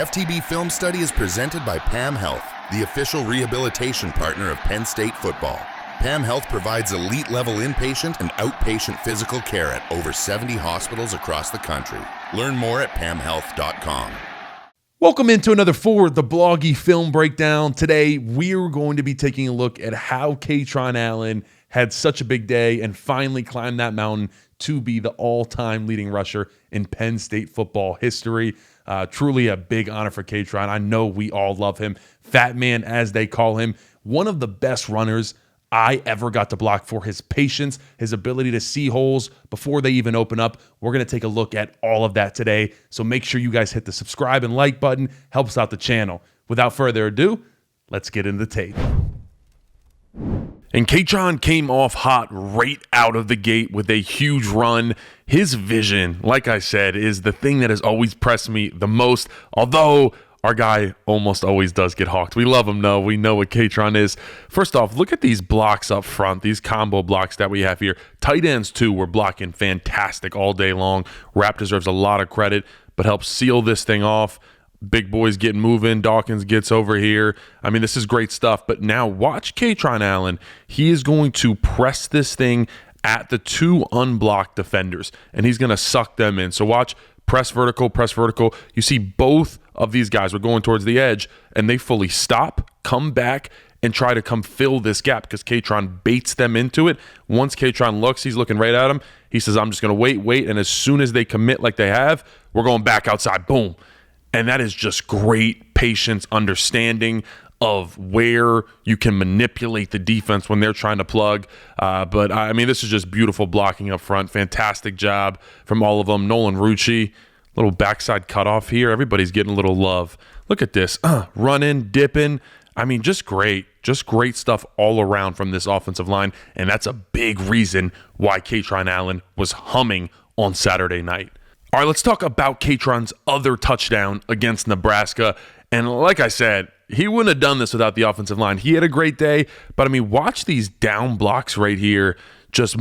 FTB Film Study is presented by PAM Health, the official rehabilitation partner of Penn State Football. PAM Health provides elite-level inpatient and outpatient physical care at over 70 hospitals across the country. Learn more at pamhealth.com. Welcome into another For the Bloggy Film Breakdown. Today, we're going to be taking a look at how Kaytron Allen had such a big day and finally climbed that mountain to be the all-time leading rusher in Penn State football history. Truly a big honor for Kaytron. I know we all love him. Fatman, as they call him, one of the best runners I ever got to block for his patience, his ability to see holes before they even open up. We're going to take a look at all of that today. So make sure you guys hit the subscribe and like button. Helps out the channel. Without further ado, let's get into the tape. And Kaytron came off hot right out of the gate with a huge run. His vision, like I said, is the thing that has always pressed me the most, although our guy almost always does get hawked. We love him, though. We know what Kaytron is. First off, look at these blocks up front, these combo blocks that we have here. Tight ends, too, were blocking fantastic all day long. Rap deserves a lot of credit, but helps seal this thing off. Big boys getting moving. Dawkins gets over here. I mean, this is great stuff. But now watch Kaytron Allen. He is going to press this thing at the two unblocked defenders, and he's going to suck them in. So watch, press vertical, press vertical. You see both of these guys are going towards the edge, and they fully stop, come back, and try to come fill this gap because Kaytron baits them into it. Once Kaytron looks, he's looking right at him. He says, I'm just going to wait, and as soon as they commit like they have, we're going back outside. Boom. And that is just great patience, understanding of where you can manipulate the defense when they're trying to plug. But, I mean, this is just beautiful blocking up front. Fantastic job from all of them. Nolan Rucci, little backside cutoff here. Everybody's getting a little love. Look at this. Running, dipping. I mean, just great. Just great stuff all around from this offensive line. And that's a big reason why Kaytron Allen was humming on Saturday night. All right, let's talk about Kaytron's other touchdown against Nebraska. And like I said, he wouldn't have done this without the offensive line. He had a great day, but I mean, watch these down blocks right here. Just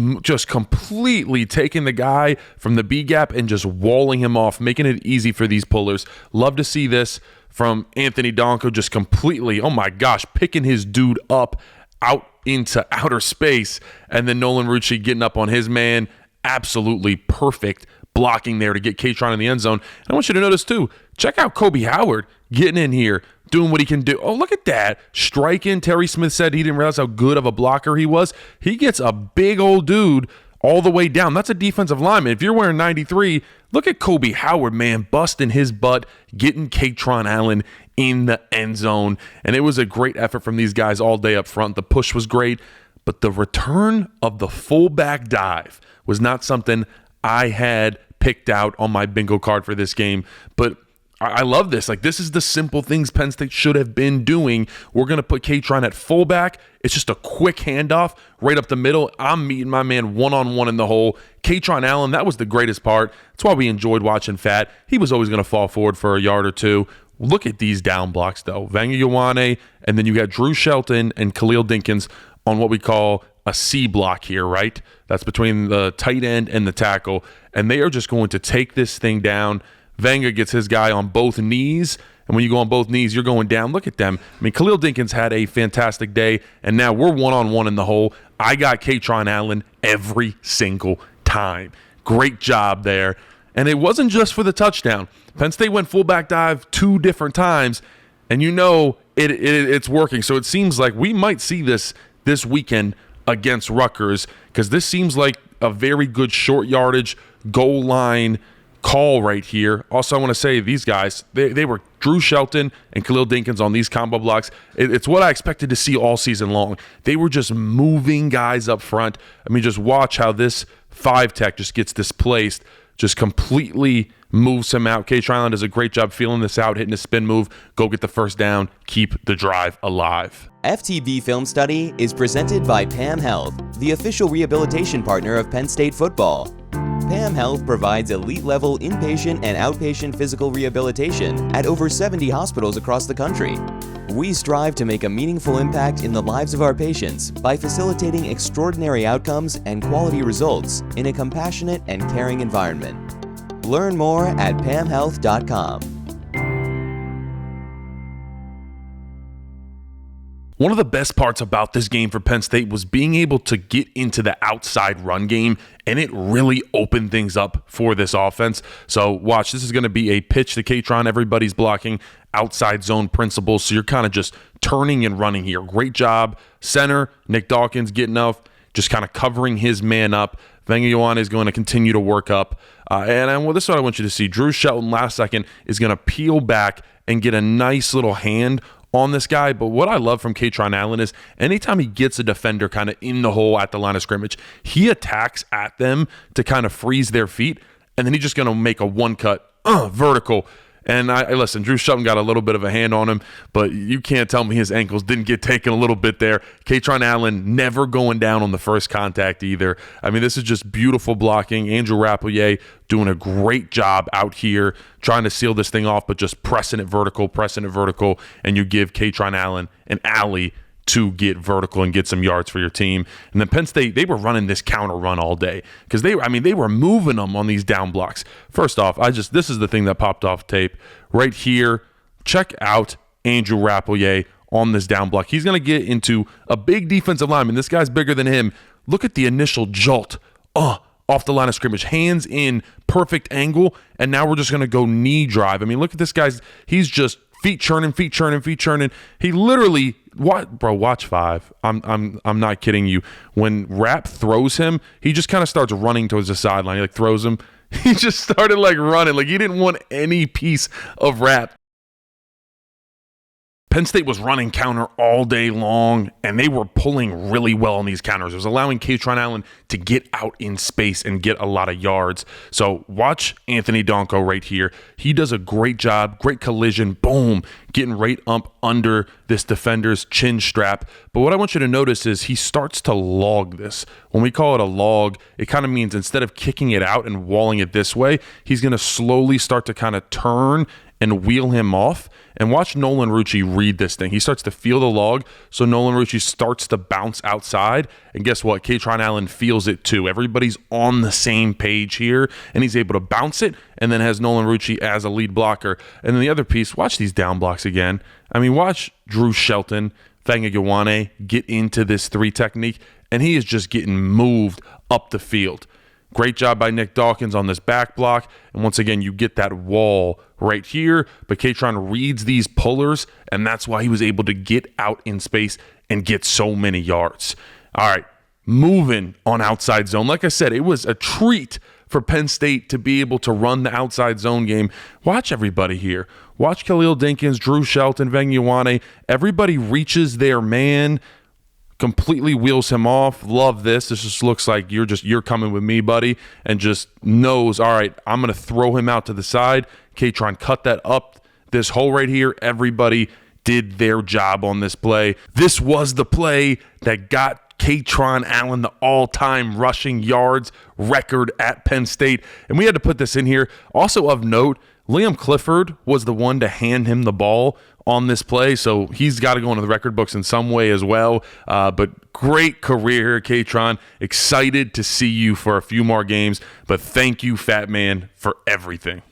completely taking the guy from the B gap and just walling him off, making it easy for these pullers. Love to see this from Anthony Donko, just completely, oh my gosh, picking his dude up out into outer space. And then Nolan Rucci getting up on his man. Absolutely perfect blocking there to get Kaytron in the end zone. And I want you to notice too, check out Kobe Howard getting in here, doing what he can do. Oh, look at that. Striking. Terry Smith said he didn't realize how good of a blocker he was. He gets a big old dude all the way down. That's a defensive lineman. If you're wearing 93, look at Kobe Howard, man, busting his butt, getting Kaytron Allen in the end zone. And it was a great effort from these guys all day up front. The push was great, but the return of the fullback dive was not something I had picked out on my bingo card for this game. But I love this. Like, this is the simple things Penn State should have been doing. We're going to put Kaytron at fullback. It's just a quick handoff right up the middle. I'm meeting my man one-on-one in the hole. Kaytron Allen, that was the greatest part. That's why we enjoyed watching Fat. He was always going to fall forward for a yard or two. Look at these down blocks, though. Vanga Ioane, and then you got Drew Shelton and Khalil Dinkins on what we call a C block here, right? That's between the tight end and the tackle, and they are just going to take this thing down. Vanga gets his guy on both knees, and when you go on both knees, you're going down. Look at them. I mean, Khalil Dinkins had a fantastic day, and now we're one-on-one in the hole. I got Kaytron Allen every single time. Great job there. And it wasn't just for the touchdown. Penn State went fullback dive 2 different times, and you know it's working. So it seems like we might see this weekend against Rutgers, because this seems like a very good short yardage goal line call right here. Also, I want to say these guys, they were Drew Shelton and Khalil Dinkins on these combo blocks. It's what I expected to see all season long. They were just moving guys up front. I mean, just watch how this 5-tech just gets displaced, just completely moves him out. Kaytron Allen does a great job feeling this out, hitting a spin move, go get the first down, keep the drive alive. FTB Film Study is presented by PAM Health, the official rehabilitation partner of Penn State Football. PAM Health provides elite-level inpatient and outpatient physical rehabilitation at over 70 hospitals across the country. We strive to make a meaningful impact in the lives of our patients by facilitating extraordinary outcomes and quality results in a compassionate and caring environment. Learn more at pamhealth.com. One of the best parts about this game for Penn State was being able to get into the outside run game, and it really opened things up for this offense. So watch, this is going to be a pitch to Kaytron. Everybody's blocking outside zone principles, so you're kind of just turning and running here. Great job. Center, Nick Dawkins getting up, just kind of covering his man up. Vengayawan is going to continue to work up. Well, this is what I want you to see. Drew Shelton last second is going to peel back and get a nice little hand on this guy. But what I love from Kaytron Allen is anytime he gets a defender kind of in the hole at the line of scrimmage, he attacks at them to kind of freeze their feet, and then he's just going to make a one-cut vertical. And I listen, Drew Shelton got a little bit of a hand on him, but you can't tell me his ankles didn't get taken a little bit there. Kaytron Allen never going down on the first contact either. I mean, this is just beautiful blocking. Andrew Rapplier doing a great job out here trying to seal this thing off, but just pressing it vertical, and you give Kaytron Allen an alley to get vertical and get some yards for your team. And then Penn State, they were running this counter run all day because they were moving them on these down blocks. First off, this is the thing that popped off tape right here. Check out Andrew Rapplier on this down block. He's going to get into a big defensive lineman. This guy's bigger than him. Look at the initial jolt off the line of scrimmage, hands in, perfect angle, and now we're just going to go knee drive. I mean, look at this guy's, he's just feet churning. He literally, watch 5. I'm not kidding you. When Rapp throws him, he just kind of starts running towards the sideline. He throws him. He just started running. He didn't want any piece of Rapp. Penn State was running counter all day long, and they were pulling really well on these counters. It was allowing Kaytron Allen to get out in space and get a lot of yards. So watch Anthony Donko right here. He does a great job, great collision, boom, getting right up under this defender's chin strap. But what I want you to notice is he starts to log this. When we call it a log, it kind of means instead of kicking it out and walling it this way, he's going to slowly start to kind of turn and wheel him off. And watch Nolan Rucci read this thing. He starts to feel the log, so Nolan Rucci starts to bounce outside. And guess what? Kaytron Allen feels it too. Everybody's on the same page here, and he's able to bounce it, and then has Nolan Rucci as a lead blocker. And then the other piece, watch these down blocks again. I mean, watch Drew Shelton, Vengayawan get into this 3 technique, and he is just getting moved up the field. Great job by Nick Dawkins on this back block. And once again, you get that wall right here. But Kaytron reads these pullers, and that's why he was able to get out in space and get so many yards. All right, moving on outside zone. Like I said, it was a treat for Penn State to be able to run the outside zone game. Watch everybody here. Watch Khalil Dinkins, Drew Shelton, Vengayawan. Everybody reaches their man, completely wheels him off. Love this. This just looks like you're coming with me, buddy, and just knows, all right, I'm going to throw him out to the side. Kaytron cut that up this hole right here. Everybody did their job on this play. This was the play that got Kaytron Allen the all-time rushing yards record at Penn State. And we had to put this in here. Also of note, Liam Clifford was the one to hand him the ball on this play, so he's got to go into the record books in some way as well. But great career here, Kaytron. Excited to see you for a few more games, but thank you, Fatman, for everything.